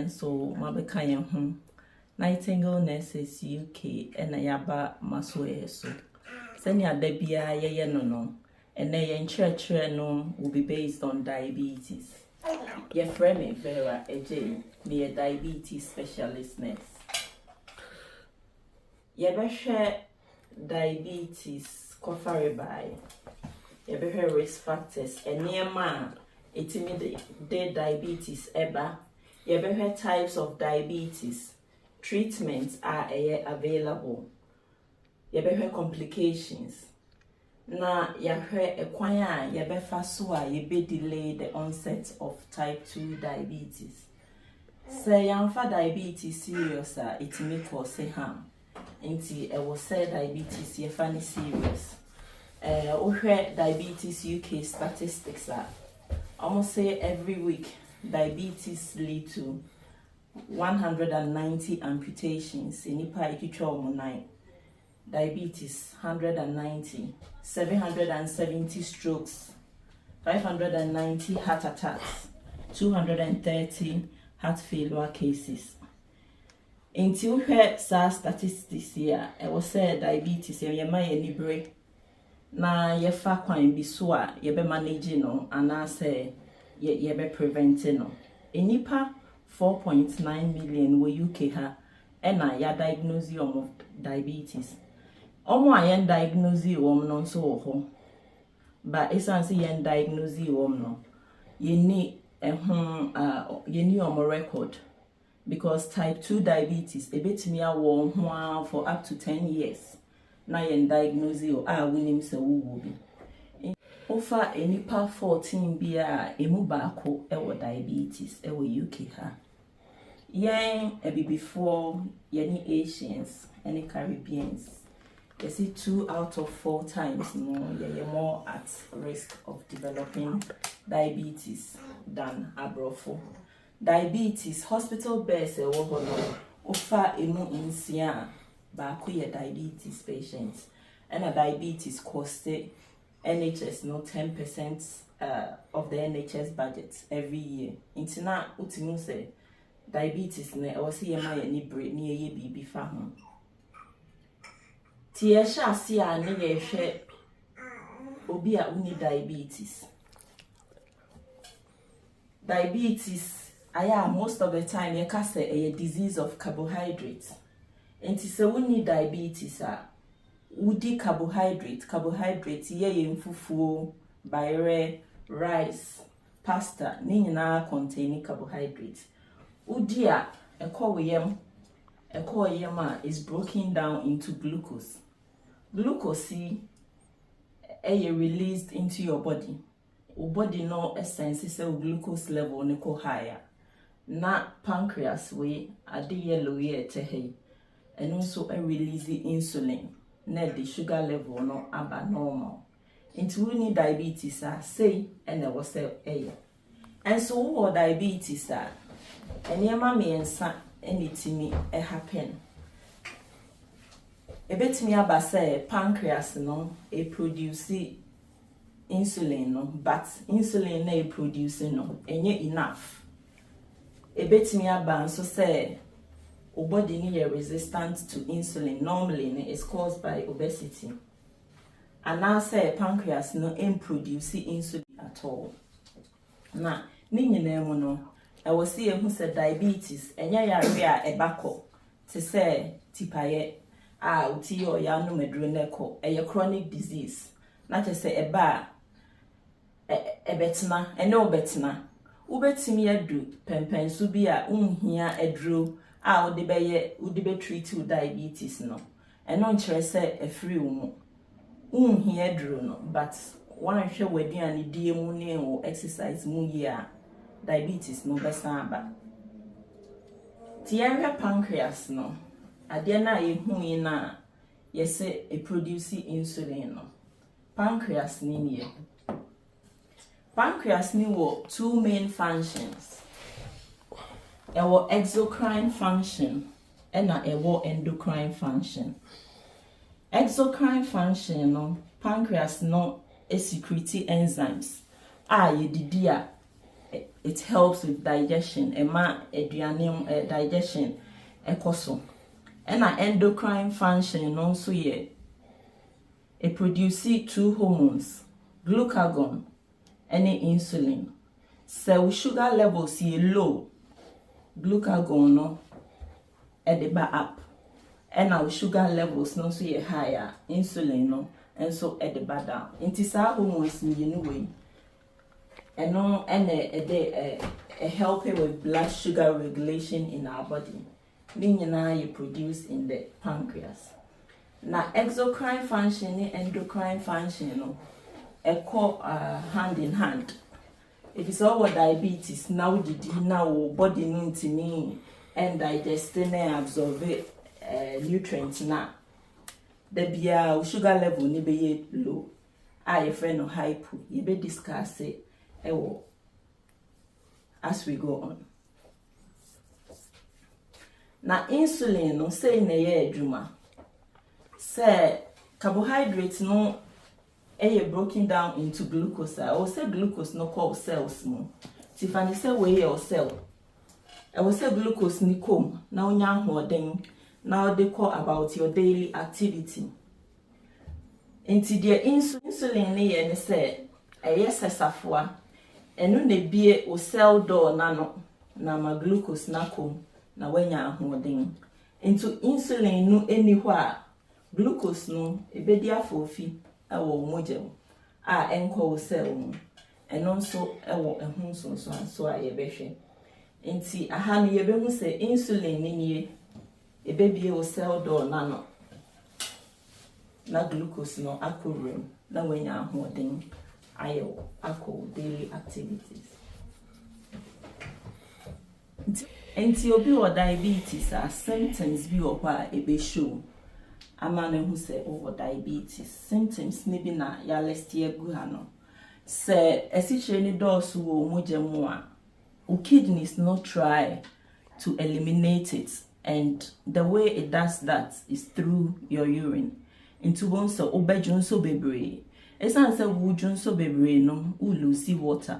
and so mabeka yen ho Nightingale Nurses UK and yaba maso so send ya debia ye no and then church no will be based on diabetes. Your friend Vera AJ me a diabetes specialist nurse. You share diabetes covered by you risk factors and near man dead diabetes eba. You types of diabetes. Treatments are available. You complications. Na a kwanya you so delay the onset of type 2 diabetes. Say for diabetes serious it may cause harm. Inti was say diabetes ye funny serious. Diabetes UK statistics are almost say every week diabetes lead to 190 amputations in Ipa 9. Diabetes 190, 770 strokes, 590 heart attacks, 230 heart failure cases. Until we saw statistics here, I was say diabetes ye may libre. Na ye fa kwan bi so a ye be manage no ana say ye be prevent no. Enipa 4.9 million wo UK ha ena ya diagnose of diabetes. Omo ayen diagnose no so ho. But esan say yen diagnose no. Ye ni omo record because type 2 diabetes ebetimi awo ho for up to 10 years. Na yen diagnose winim se wo bi. Ofa enipa 14 bia emu baako ewo diabetes ewo UK ha. Yen before yeni Asians and Caribbeans. You see 2 out of 4 times you're more at risk of developing diabetes than abrofo. Diabetes hospital beds ofa emu insia baako ye diabetes patients and a diabetes cost NHS 10% of the NHS budget every year. Intina utimu say diabetes ne o see ma ye ni bre ni ye bibi fa ho. Ti ye sha si a ne ye hwe obi a uni diabetes. Diabetes aya most of the time ye ka say a disease of carbohydrates. Enti se uni diabetes a udi carbohydrate ye mfufuo, bayre, rice, pasta ni nyina contain carbohydrates. Udi a ekoyem is broken down into glucose. Glucose released into your body. Your body no essence is glucose level ne ko higher. Na pancreas we ade yellow ye tehe. And also release the insulin. Na the sugar level no abnormal. Into we need diabetes say and there was say and so what diabetes and your mommy and son anything happen. A bit me about say pancreas no produce insulin no, but insulin na produce no enye enough. A bit me about so say our body ni resistant to insulin normally is caused by obesity. And now say pancreas no produce insulin at all. Na ni nyina mu no I was see who said diabetes enya yare a ebako to say tipaye uti or ya no medru neko a chronic disease. Not to say eba ebetna ene obetna ubetimi adu pempen so bi a unhia edru ode be treat with diabetes no eno nkyere say afiri wo unhia edru no but one hwe wadi ani die mu ne o exercise mu yi a diabetes no besamba. Tiara pancreas no ade na yehu yi na yese produce insulin no pancreas ni nie. Pancreas ni wo 2 main functions. Ewo exocrine function and ewo endocrine function. Exocrine function no pancreas no secrete enzymes ye didi a it helps with digestion. Ema aduane digestion ekoso. And endocrine function also ye. It produces 2 hormones, glucagon and insulin. So sugar levels ye low, glucagon no at the back up. And our sugar levels no so ye higher, insulin no and so at the back down. Inti sa hormones in the way. And no and a helping with blood sugar regulation in our body. Meaning you produce in the pancreas. Now exocrine function and endocrine function no hand in hand. If it's all diabetes, now body needs me and digesting and absorb nutrients now. The beer sugar level ni be low. I friend no hypo. You be discuss it as we go on. Now insulin no say in a year juma. Say carbohydrates no broken down into glucose. I will say glucose no call cells mo. Tiffany say way your cell. I will say glucose ni come. Now nya hoden. Now they call about your daily activity. Into the insulin ni say yes safwa. Enu ne bie o cell door nano na ma glucose na come na wenya hoden. Into insulin no anywhere. Glucose no ebedi afofi ewo mojem enko cell no eno nso ewo ehun so a yebehwe enti aha no yebehu se insulin ni ebebie o cell door nano na glucose no akorem na wenya ahoden ayo akọ daily activities enti obi o diabetes a symptoms bi o kwa ebe show amane who say over diabetes symptoms maybe na ya list ye gu ha no say esichire ni dose wo mojemu a o kidneys not try to eliminate it, and the way it does that is through your urine into one so obejun so bebre esan say wujun so bebre no u lose water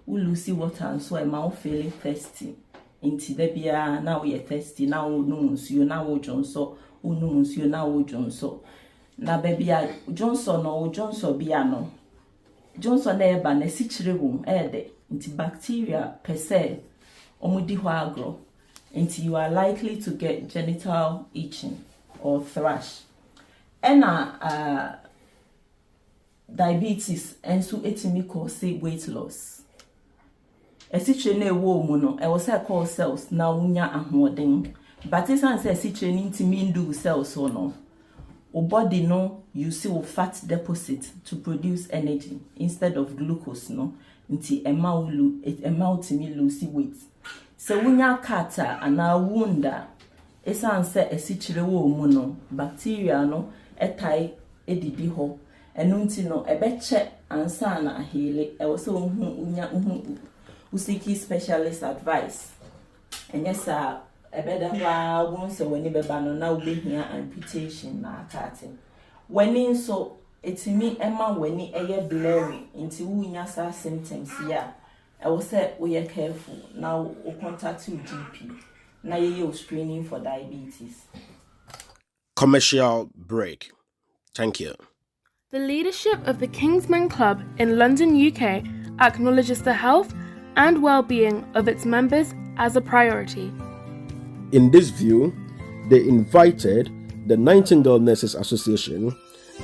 and so am I feeling thirsty into the bia now we are thirsty now no you now wujun so you na Johnson. Na baby Johnson or Johnson biano. Johnson eba na sichire wom ede into bacteria per se omudi agro. Until you are likely to get genital itching or thrush. Diabetes and so etimi cause weight loss. Esichire na ewo mu no e wo say call cells na unya ahoden. But it's an say training to mean do cells or no. O body no you see o fat deposit to produce energy instead of glucose no. Nti emau to me lose weight. So wunya kata ana wunda it's an say esichire wo mu no bacteria no etai edidi ho enunti no ebeche ansa na ahele e wo so unya usiki specialist advice. And yes better once when you bebano now be here amputation na cutting. When in so it's me Emma when you blurry into unyasa symptoms here. I will say we are careful now we contact your GP. Now you screening for diabetes. Commercial break. Thank you. The leadership of the Kingsmen Club in London, UK acknowledges the health and well-being of its members as a priority. In this view, they invited the Nightingale Nurses Association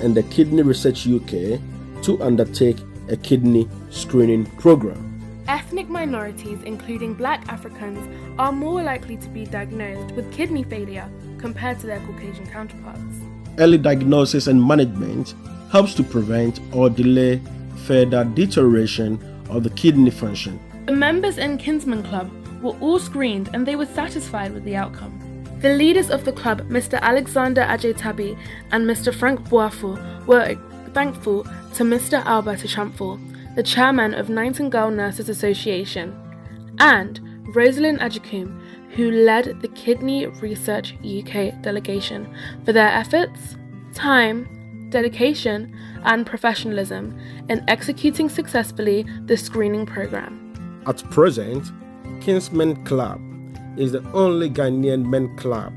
and the Kidney Research UK to undertake a kidney screening program. Ethnic minorities, including Black Africans, are more likely to be diagnosed with kidney failure compared to their Caucasian counterparts. Early diagnosis and management helps to prevent or delay further deterioration of the kidney function. The members in Kingsman Club were all screened and they were satisfied with the outcome. The leaders of the club, Mr. Alexander Ajetabi and Mr. Frank Boafo, were thankful to Mr. Albert Champful, the chairman of Nightingale Nurses Association, and Rosalind Ajikum, who led the Kidney Research UK delegation, for their efforts, time, dedication, and professionalism in executing successfully the screening program. At present, Kinsmen Club is the only Ghanaian men club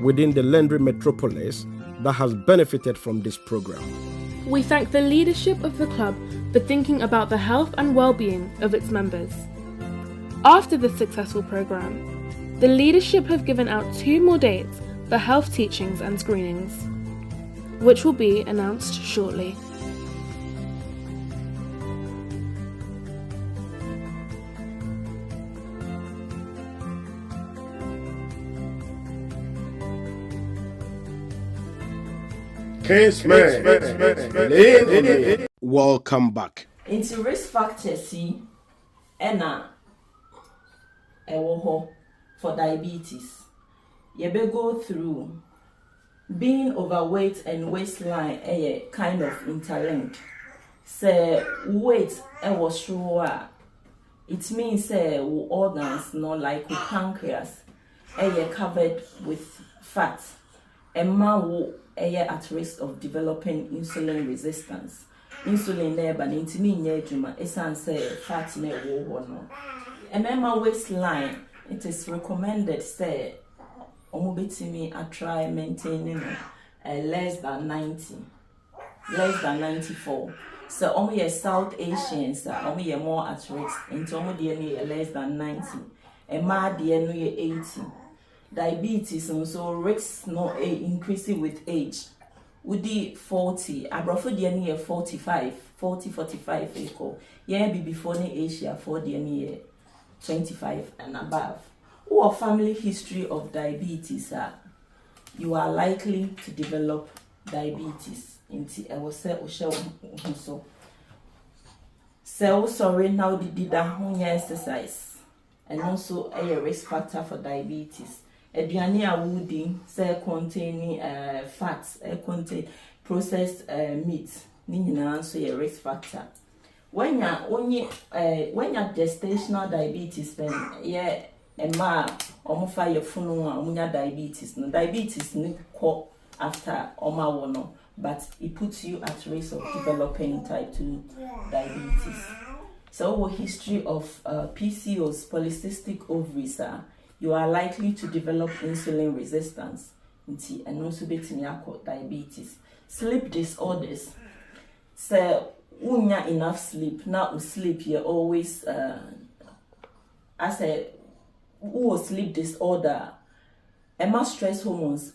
within the Lendri metropolis that has benefited from this program. We thank the leadership of the club for thinking about the health and well-being of its members. After this successful program, the leadership have given out 2 more dates for health teachings and screenings, which will be announced shortly. Welcome back. Into risk factors, ena ewo for diabetes. You be go through being overweight and waistline kind of interlinked. Say weight was sure. It means say organs not like pancreas covered with fat. And man at risk of developing insulin resistance. Insulin never intimi nyejuma esan say fat ne wo no. And my waistline, it is recommended say omubitimi a try maintaining less than 90, less than 94. So only South Asians are more at risk into less than 90. And my DNA 80. Diabetes and so risks no increasing with age. Would 40, abrafo DNA 45, 45 equal. Yeah, be before the Asia for DNA 25 and above. Or family history of diabetes, you are likely to develop diabetes. I was say so. So sorry now did that home exercise and also a risk factor for diabetes. Aduane a woody say containing fats, contain processed meat. Ni nyina so a risk factor. When you gestational diabetes then yeah ma omofa your funu amunya diabetes. No diabetes ni ko after oma wono, but it puts you at risk of developing type 2 diabetes. So history of PCOS, polycystic ovaries, you are likely to develop insulin resistance and also diabetes. Sleep disorders. So unya enough sleep. Now sleep you always as a sleep disorder. Emma stress hormones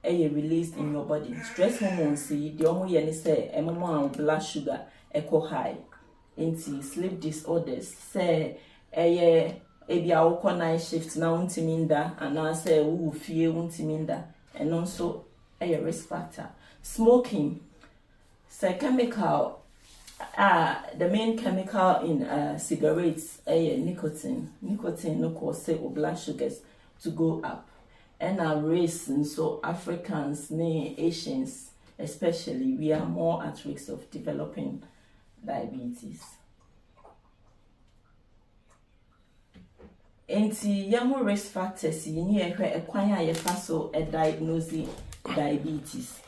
are released in your body. Stress hormones see the only say emma blood sugar echo high. Into sleep disorders say ebi a night shift na untiminda and I say fear untiminda and also a risk factor. Smoking, say chemical, the main chemical in cigarettes nicotine. Nicotine no cause say blood sugars to go up. And our race and so Africans, Asians especially, we are more at risk of developing diabetes. Enti yamu risk factors you need a kwanya yefaso a diagnose diabetes.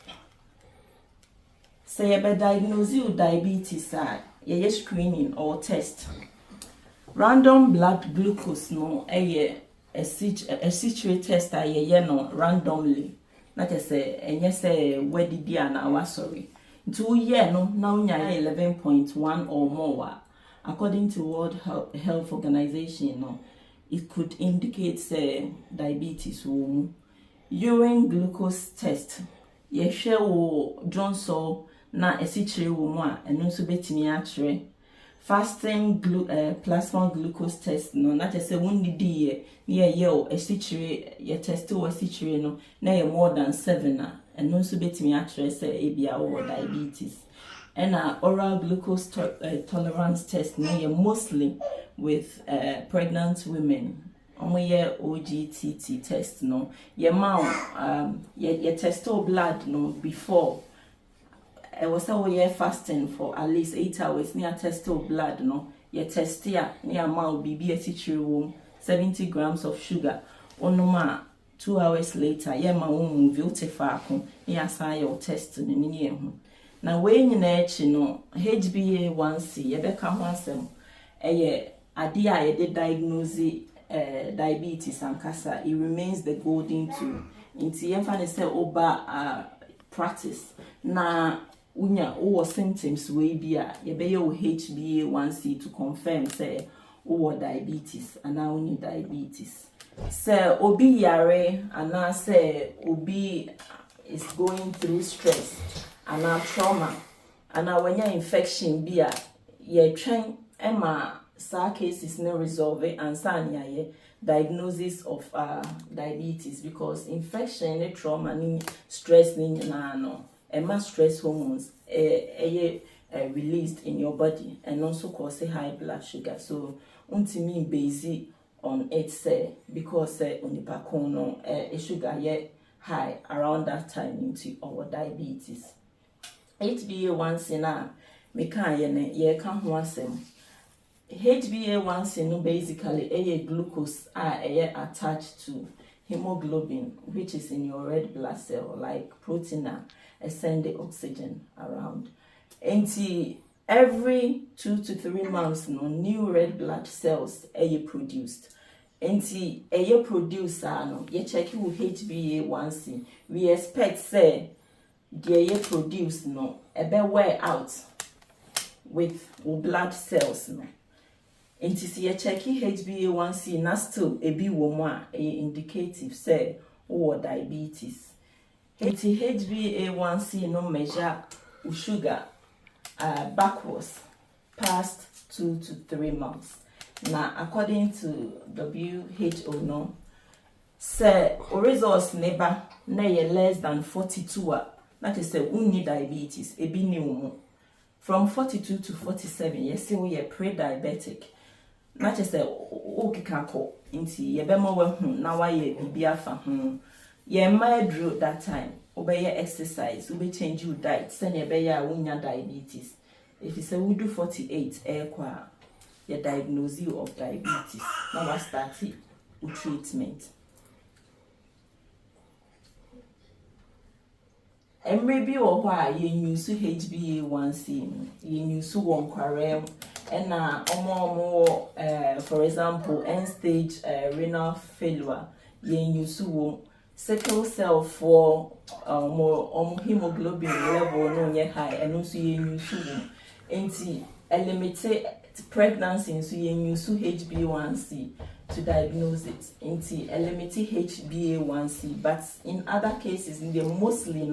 Say a diagnose diabetes ye screening or test. Random blood glucose no a situate test ye no randomly. Not as and yes where did be an hour sorry. 2 year no now 11.1 or more. According to World Health Organization no. It could indicate diabetes. Urine glucose test. Ye share wo Johnson na esichire wo mu a eno so betimi akire. Fasting plasma glucose test no na te say wondidi ye o esichire ye test wo esichire no na ye more than 7 na eno so betimi akire say ebia wo diabetes. And oral glucose tolerance test no ye mostly with pregnant women. Omoye OGTT test no. Ye ye test blood no before. I was away fasting for at least 8 hours. Near test blood no. Ye test ya near mouth BB a 70 grams of sugar. Onoma 2 hours later. Ye ma move viltefa near say your test ni na we nyina echi no HbA1c ye beka ho asem eye ade a yɛde diagnose diabetes ankasa, it remains the golden tool. Nti yɛmfa ne sɛ oba practice na unya or symptoms wey be a yɛbɛyɛ wo HbA1c to confirm say or diabetes and now we need diabetes. Say obi yare and now say obi is going through stress and now trauma and now when your infection be a ye train emma sa cases no resolve and sanya diagnosis of diabetes because infection and trauma ni stress ni na no emma stress hormones released in your body and also cause high blood sugar. So untimi based on it say because onipa kon no sugar high around that time into our diabetes. HbA1c na me kan ye kan ho asem. HbA1c no basically a glucose attached to hemoglobin, which is in your red blood cell, like protein send the oxygen around. And every 2 to 3 months, new red blood cells are produced. And a producer, you check with HbA1c. We expect say the produce a better wear out with blood cells And see you check HbA1c na still a be woman a indicative say or diabetes. HbA1c no measure sugar backwards past 2 to 3 months. Now, according to WHO, no, say results never less than 42. That is say we need diabetes. E be new from 42 to 47. You see we are pre-diabetic. That is say okay can call into ye be more now why ye be afa ye might draw that time. Obey exercise, we change your diet. Send ye be ya wunya diabetes. If you say we do 48, your diagnosis of diabetes. Now I start with treatment. And maybe or why you use HbA1c, you use one quarrel, and more, for example, end stage renal failure, you use sickle cell for more hemoglobin level no high, and also you use and limited pregnancy, so you use HbA1c to diagnose it into limited HbA1c, but in other cases, in the mostly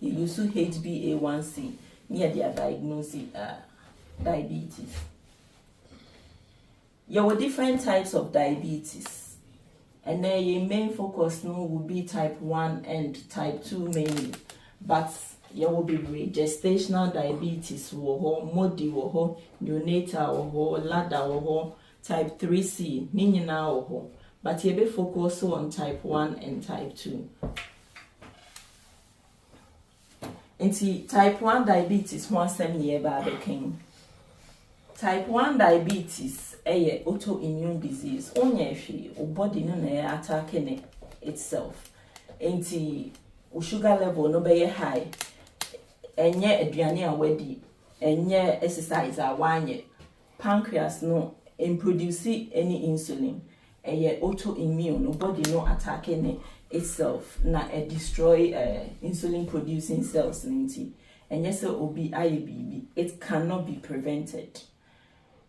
you use HbA1c near their diagnosis diabetes. There were different types of diabetes, and then your main focus will be type 1 and type 2 mainly, but there will be gestational diabetes, modi, neonatal, ladder, type 3C, ninina, but you be focused on type 1 and type 2. And type 1 diabetes, 1 year by the king. Type 1 diabetes, a autoimmune disease, only if your body no attacking itself. And sugar level no be high. And yet aduane awedi and yet exercise awanye pancreas no in produce any insulin and yet autoimmune nobody no attacking itself na destroy insulin producing cells ninti and yes obi IBB it cannot be prevented.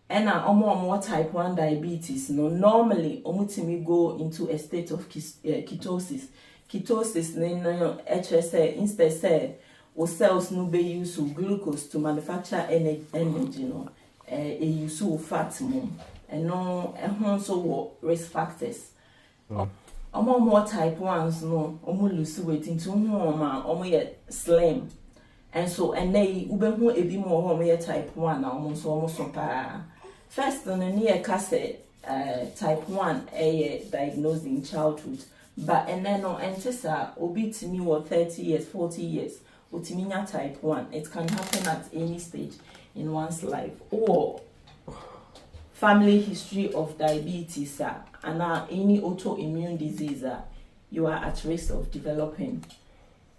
And more type 1 diabetes no normally omutimi go into a state of ketosis no HSA instead say or cells no be use glucose to manufacture energy no use fat mom and no also risk factors. More type 1s no lose weight into yet slim and so and they ube a bit more type 1 almost first on a near cassette type 1 diagnosed in childhood but and then no antisa obi to me or 30 years 40 years Utiminya type 1, it can happen at any stage in one's life, or family history of diabetes and any autoimmune disease, you are at risk of developing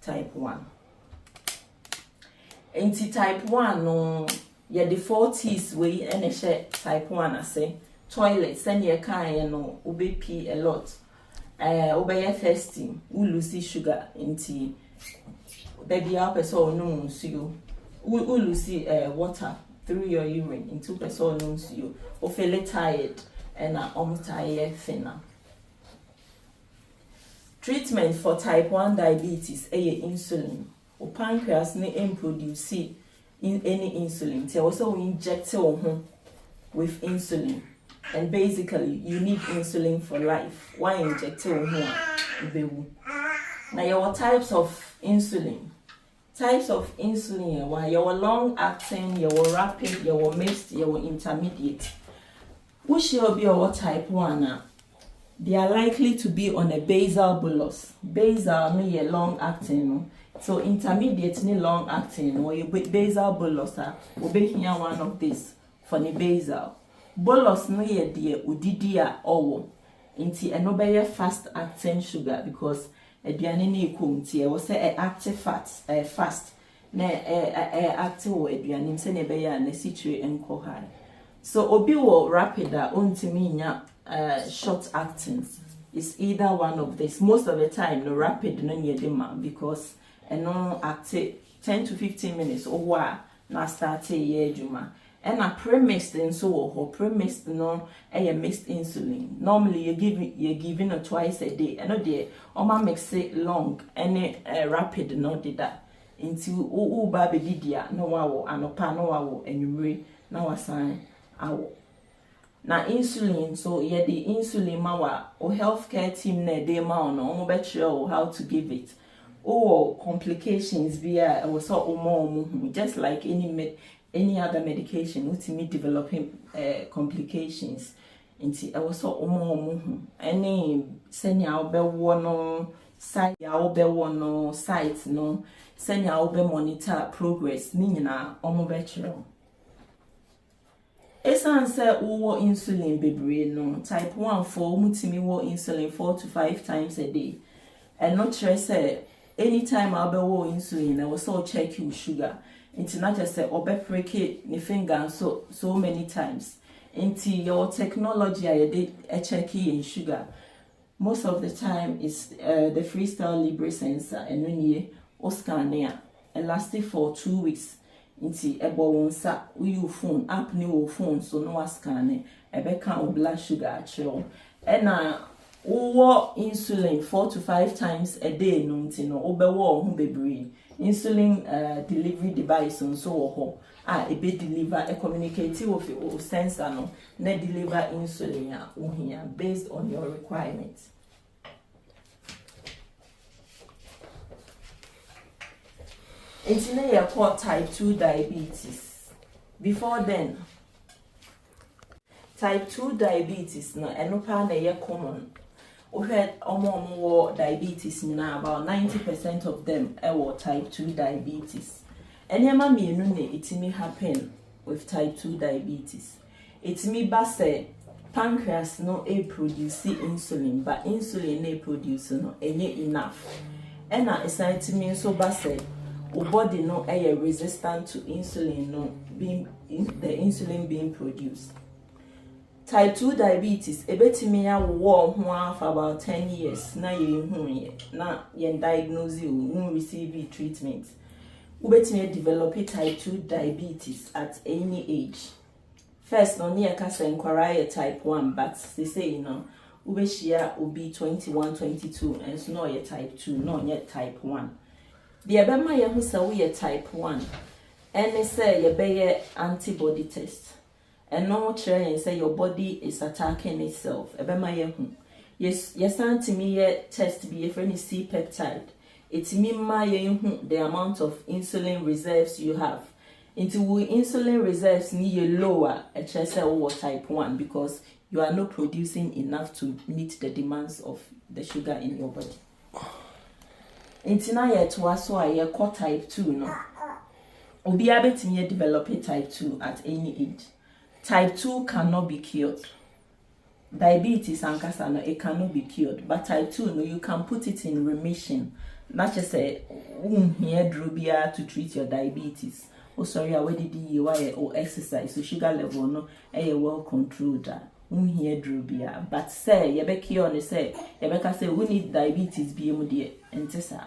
type 1. And type 1, no, your default is way and type 1 I say toilet send your kind no ube pee a lot obey fasting we lose sugar in tea baby up a so no you we lose water through your urine into person knows you or feel tired and almost tired thinner. Treatment for type 1 diabetes insulin or pancreas ne produce in any insulin so also inject with insulin. And basically, you need insulin for life. Why inject it? Now, your types of insulin. Types of insulin, why your long acting, your rapid, your mixed, your intermediate. Which will be your type 1? They are likely to be on a basal bolus. Basal means a long acting. So intermediate ni long acting. Or you basal bolus, will be here one of these for the basal. Bolus no ye de udidi a owo nti eno be ye fast acting sugar because aduane na ekom nti e wo se active fat fast na active wo aduane se ne be ya na situate enko high. So obi wo rapid a ontimi nya short actings is either one of this. Most of the time no rapid no nye dema because eno active 10 to 15 minutes owa na start ye adwuma. And a pre-mixed and so pre-mixed no a mixed insulin. Normally you're giving it twice a day. And no day oma mix it long and rapid no did that. Into baby didia no wow anopa no wow and you now assign our now insulin so yeah the insulin mawa or healthcare team ne de ma no better how to give it. Or complications via or so more just like any other medication ultimately developing complications into also any send ya obe wono site ya obe wono site no send ya obe monitor progress ni nyina omo be kire esan say wo insulin bebre no type 1 for mutimi wo insulin 4 to 5 times a day and not say anytime I wo insulin I will so check your sugar. It's not just say break ni finger so many times. Into your technology I did a check in sugar. Most of the time is the Freestyle Libre sensor and when you scan and lasted for 2 weeks. Into a bonsa you phone app new phone so no scan a become blood sugar actual and or insulin 4 to 5 times a day no obewo hu bebre insulin delivery device on so a be deliver a communicative with your sensor no na deliver insulin here based on your requirements. It's now called type 2 diabetes. Before then, type 2 diabetes no enopa na ye common. We had more diabetes now, about 90% of them are type 2 diabetes. And yama me it may happen with type 2 diabetes. It may be pancreas no produce insulin, but insulin no produce no enough. And it's to me so base o body no resistant to insulin no being the insulin being produced. Type 2 diabetes, ebetimi ya wo ho for about 10 years na ye na ye diagnose you receive treatment. Ubetimi develop type 2 diabetes at any age. First no near kasa inquiry type 1 but they say ubeshia ubi 21 22 and so no ye type 2 no yet type 1. The abema ye hu say we type 1 and they say ye be antibody test. And no train say your body is attacking itself. Ebema ye hu. Yes, anti test be a friendly C peptide. It's mimma ye hu the amount of insulin reserves you have. Into insulin reserves ni lower a or type 1 because you are not producing enough to meet the demands of the sugar in your body. Into na ye to aso a ye call type 2 no. Obi abetimi develop type 2 at any age. Type 2 cannot be cured. Diabetes and cancer, no, it cannot be cured. But type 2, no, you can put it in remission. Not just say, here drubia to treat your diabetes. Oh, sorry, I already did or exercise. So sugar level, no, well controlled. unhia drubia, but say yebeki on say yebeka say we need diabetes be mu de entesa.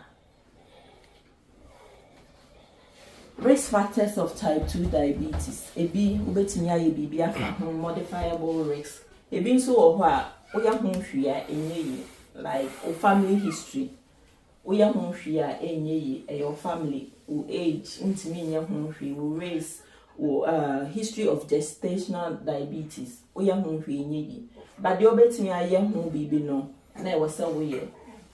Risk factors of type 2 diabetes. Ebi ubetimi aye bibia fa modifiable risk. Ebi nso wo ho a oya ho hwia enye like o family history. Oya ho hwia enye your family, o age, untimi nye ho hwia, o race, o history of gestational diabetes. Oya ho hwia enye. But the obetimi aye ho bibi no na e wose wo ye.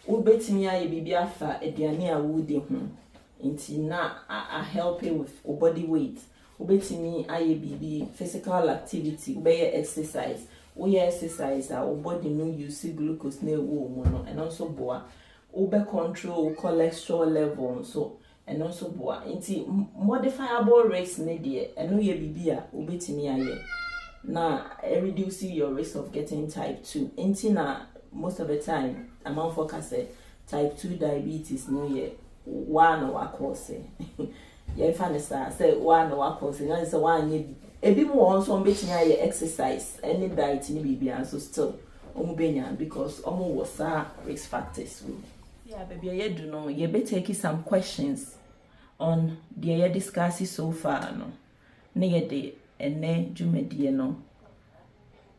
Ubetimi aye bibia fa aduane a wo de ho. Inti na a helping with body weight. Ubetimi aye bibi physical activity, ubeye exercise. Uye exercise a body no use glucose na ewo mu no, and also boa. Ube control cholesterol level so, and also boa. Inti modifiable risk ne de, eno ye bibi a ubetimi aye. Na reduce your risk of getting type 2. Inti na most of the time, amount focus type 2 diabetes no ye. One or cause ye fan say one or cause and say one ebi mo also betting exercise any diet ni bibia so still omubenya because omo was risk factors. Yeah, baby, you do know you be taking some questions on the ye discuss so far no ne ye de ene dwumedie no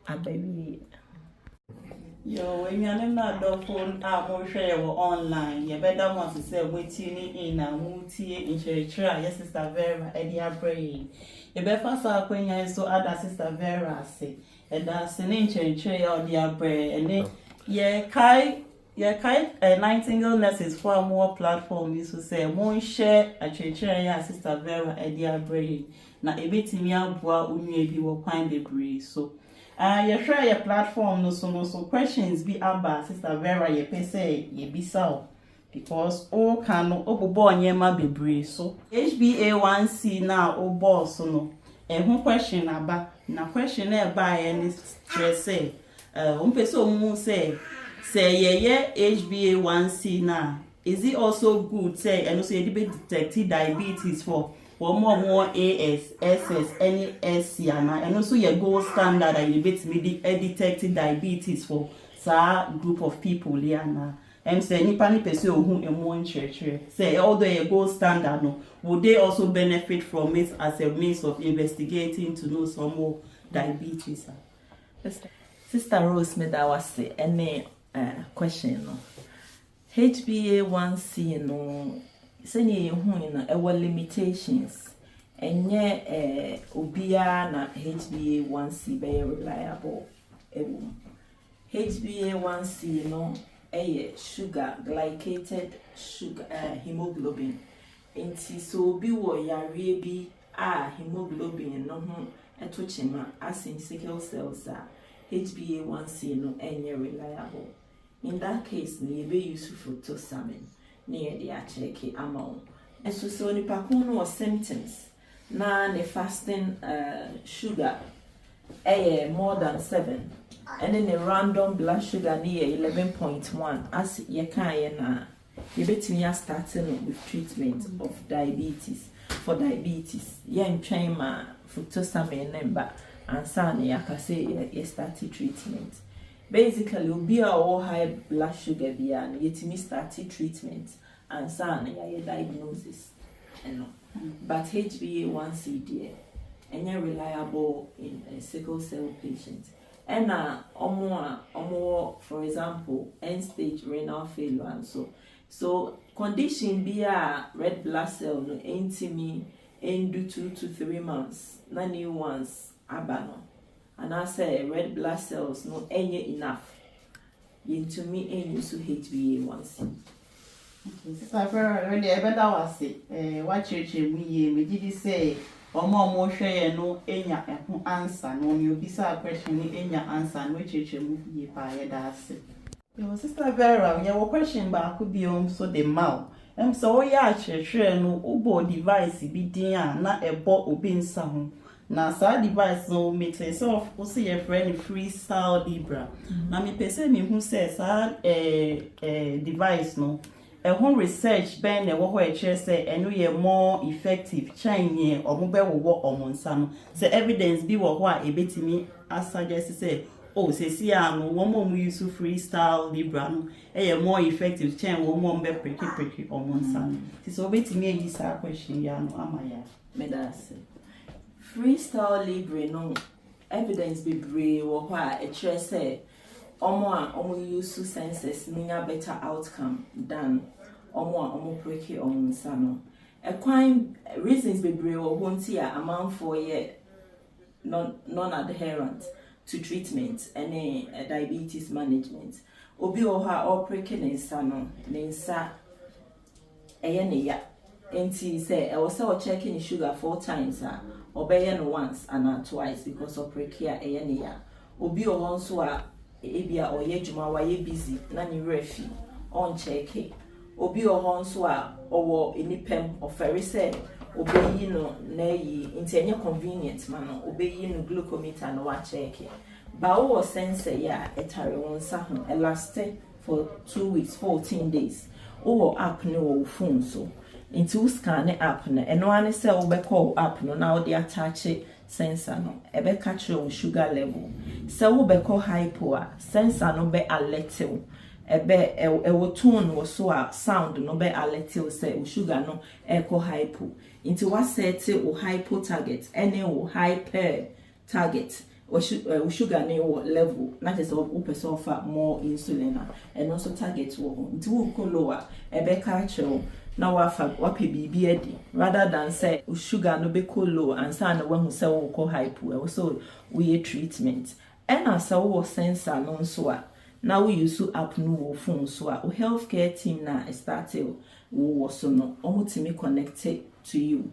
abawi. Yo, when you're not the phone, I'm more share online. You better want to say waiting in a multi in church. Yes, Sister Vera, Eddie Bray. You better say when you so other Sister Vera say, and that's an ancient tray or the Bray. And then, yeah, Kai, 19 illnesses for more platform. You to say, more share a church, Sister Vera, Eddie Bray. Now, a bit in your boy, unye will find the breeze. So, you share your platform no so questions be about Sister Vera ye pese ye bisa because all can no obobo nyema bebre so HbA1c now o boss no who question aba na question e ba any stress pese o say ye HbA1c now is it also good say and also you detect diabetes for more AS, SS, any SC, and also your gold standard and you bet me detected diabetes for group of people here now. And say any person who in one church say although your gold standard no, would they also benefit from it as a means of investigating to know some more diabetes? Sister Rose made our say any question no. HbA1c no. Seni na ewa limitations enye obia na HbA1c be reliable HbA1c no sugar glycated sugar hemoglobin enti so obi wo yare bi hemoglobin no ho etochema as in sickle cells HbA1c no enye reliable. In that case we be useful to fructosamine near the check amount. And so ni pakun or symptoms na ne fasting sugar more than 7 and then the random blood sugar near 11.1 as ye can na you betimi starting with treatment of diabetes for diabetes ye ntwen ma fructosamine number and san ya ka say ye start treatment. Basically, obi a high blood sugar bia na yetimi start treatment and san ya diagnosis. But HbA1c there, and reliable in a sickle cell patient. And for example, end stage renal failure and so condition be a red blood cell no intimi end 2 to 3 months. Na new ones abano. And I say red blood cells no any enough. Into me any to HbA1c. Sister Vera, when the better was it, what church me did say, or more share no enya answer, no you be a question enya answer, which church movie by that's it. Sister Vera, your question back could be on so the mouth. So ya church no ubo device be dear, not a bot obin sound. Na sa device no make so see your friend freestyle Libra. Na me pese me who says device no a home research ben e wo ho e chere say eno ye more effective Chinese or mo be wo o monsa no say evidence bi wo ho a ebetimi as suggest say oh sesi no one more use freestyle Libra no more effective chain one more be pretty or monsa so betimi ayi sa question ya no amaya me da se freestyle Libra no evidence be brave wo ha e kire say omo use senses nya better outcome than omo break on sano a crime reasons be brave wo honti a amount for ye non-adherent to treatment and diabetes management obi o ha or breaking in sano nensa eye ne ya enti say e was checking sugar 4 times obey no once and twice because of prekia eye ne ya obi o won so a ebia oye djuma wa ye busy na ni refi on check it obi o hon so a owo enipem oferi say obeyi no na yi nti enye convenient man no obeyi no glucometer no wa check it ba o sensor ya etare won sa ho elastic for 2 weeks 14 days o app no wo phone so nti u scan app no eno ane say wo be call app no na wo dey attach sensor no ebe catch your sugar level so wo be call hypo a sensor no be alert you ebe wo tone wo so a sound no be alert you say wo sugar no echo hypo nti wa set wo hypo target any wo hyper target wo sugar ne wo level that is wo person offer more insulin and also target wo nti wo ko lower ebe catch you na wape bibi edi rather than say sugar no be low and say na when say we call hypo so we treatment and as our sensor no so a na we use app no wo phone so a healthcare team na started wo so no omutimi connected to you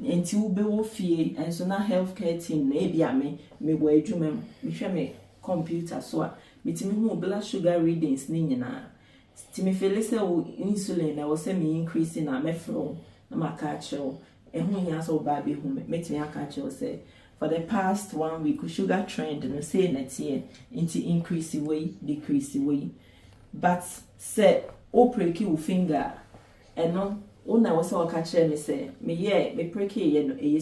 enti wo be wo fie and so na healthcare team na e bia me wo adwuma me hwe me computer so a mitimi hu blood sugar readings ni nyina Timi feel say insulin I was semi increasing na mefro na makacho ehun ya so ba be hu metimi akacho say for the past 1 week sugar trend no say net here into increase way decrease way but say o preki u finger eno una was o kache me say me preki ye no e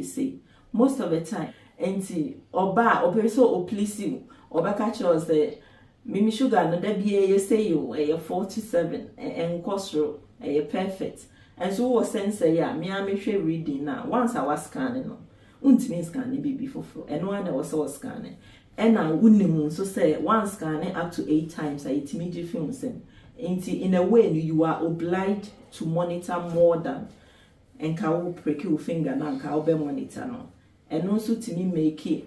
say most of the time enti oba opeso o please you oba kacho say Mimi sugar no da bia say you 47 and costro perfect and so was sensor ya me hwe reading na once I was scanning no untimi scanning bibi foforo and one I was scanning and I wouldn't so say one scanning up to 8 times I itimi different sem in a way you are obliged to monitor more than and ka wo break your finger na ka wo be monitor no and also to me make it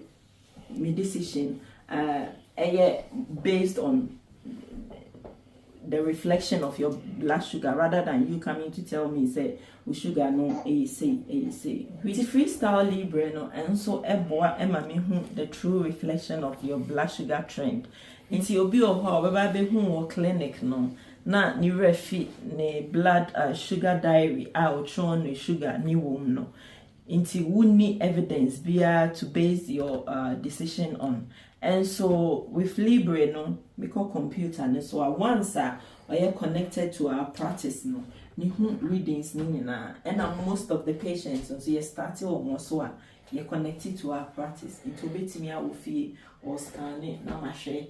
me decision based on the reflection of your blood sugar rather than you coming to tell me say sugar no say with freestyle Libre no and so eboa ema me hu the true reflection of your blood sugar trend nti obi o ho obeba be hu wo clinic no na ni refi ne blood sugar diary a o tron no sugar ni wom no nti wuni evidence bia to base your decision on. And so with Libre no because computer no so once we connected to our practice no ni readings ni na and most of the patients so you started almost so you connected to our practice it will be me ofie or scanning na ma hwe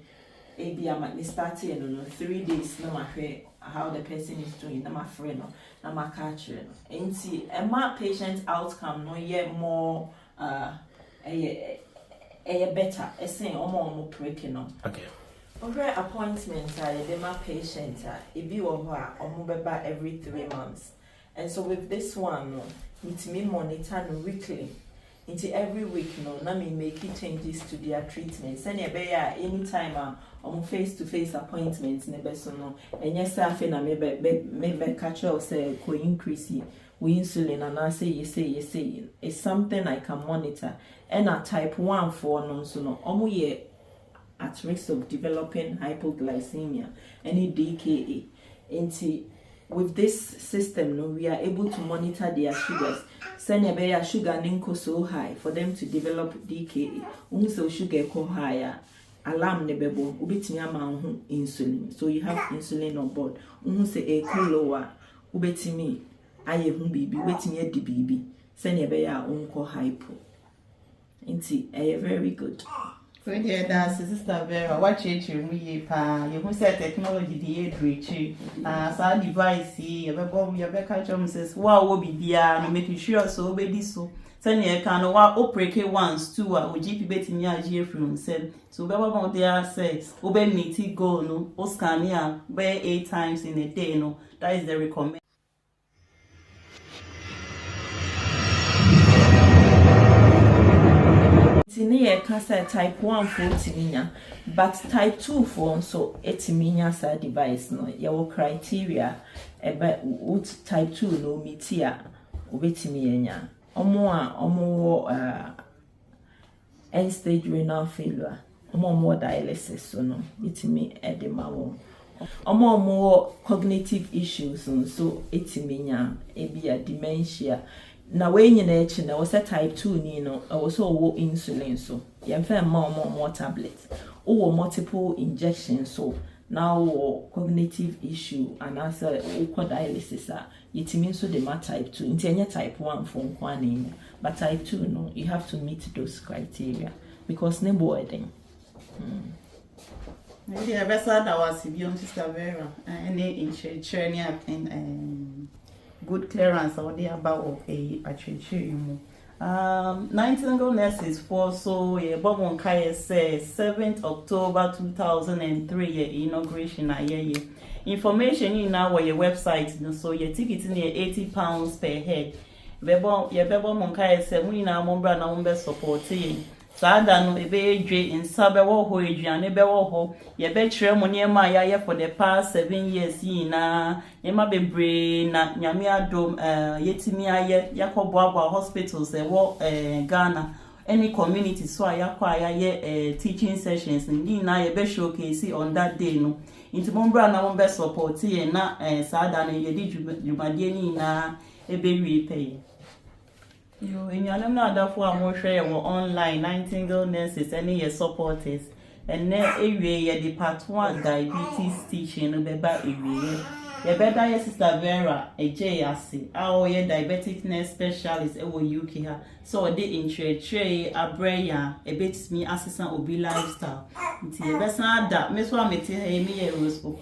e bia ma started no 3 days na ma hwe how the person is doing na ma free no na ma catch no enti e ma patient outcome no yet more better saying omo breaking on okay over appointment my patient it be omo beba every 3 months and so with this one no need me monitor no weekly into every week no na me make changes to their treatment send e be anytime on face-to-face appointments ne be so no enye say na me catch or say ko increase we insulin and I say you say it's something I can monitor and a type 1 for no so no omo ye at risk of developing hypoglycemia any DKA into with this system no we are able to monitor their sugars send a sugar ninko so high for them to develop DKA so sugar ko higher alarm ne bebo ubetimi ama ho insulin so you have insulin on board say a lower ubetimi aye hu bibi ubetimi edi bibi send a unko hypo inti very good So that's Sister Vera. What change you me pa? You who said technology the reach. So device you be catch them says wow will be there no making sure so obey so. Send you can operate once two or GP betting me a G from said so be about there says obey me go no o scan here by 8 times in a day no that is the recommend. Tini cancer type 1 for timinya, but type 2 for so etiminya sa device no your criteria about type 2 no metia obetiminya omo end stage renal failure omo dialysis so no itimi edema wo omo cognitive issues so etiminya ebi a dementia. Na when you nature na was a type 2 ni no also wo insulin so you find more tablets or multiple injections so now cognitive issue and also dialysis it means so the type 2 into type 1 for one but type 2 no you have to meet those criteria because no boarding maybe I better that was Sister Vera any in good clearance or the about a church. 19 nurses for so yeah Bob Kaya says 7th October 2003 inauguration information in our website so your ticket in £80 per head. Bebo Monkaya said we now mombra na umbe supporting. Sada no ebe dwe insa bewo ho eduane bewo ho ye be kire mo niema ya for the past 7 years yi na niema bebre na nyame adom yetimi aye yakoboabo hospitals wo Ghana any community so ayakwa ye teaching sessions ni na ye be showcase on that day no inti mombra na mo be support ye na sada no ye di dwumade ni na ebe wi pay. Yo, in your name now, therefore, I'm more sure you're online 19 girl nurses, any your supporters, and then area the part 1 diabetes teaching, no better area. You better, your Sister Vera, a JRC, our diabetic nurse specialist, UK. So they in tray, a brayer, a bit me assistant will be lifestyle. It's your best that Miss Wamity, me a rose for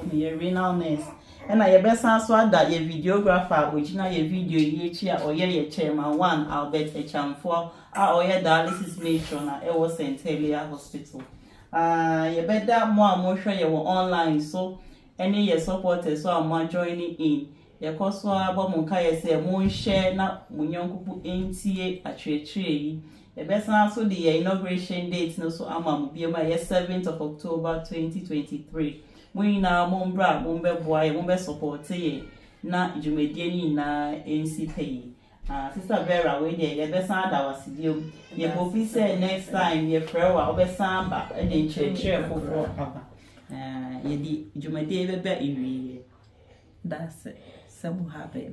me a renal nurse. And I best answer that your videographer, which now your video here or your chairman 1, Albert Echamfor, or your dialysis matron at Ewo St. Helier Hospital. You better more sure you were online, so any your supporters so I'm joining in. Your cost for Monka say moon share na Munyonku NTA at Tree. The best answer the inauguration date no so I'm be my 7th of October 2023. We now mombra mombe boy mombe support na jumedie ni na NCP. Sister Vera we dey the best that was you. Ye hope say next time ye prayer wa obesan ba e dey church for aba. Ye di jumedie be iwi. That's it. Some have it.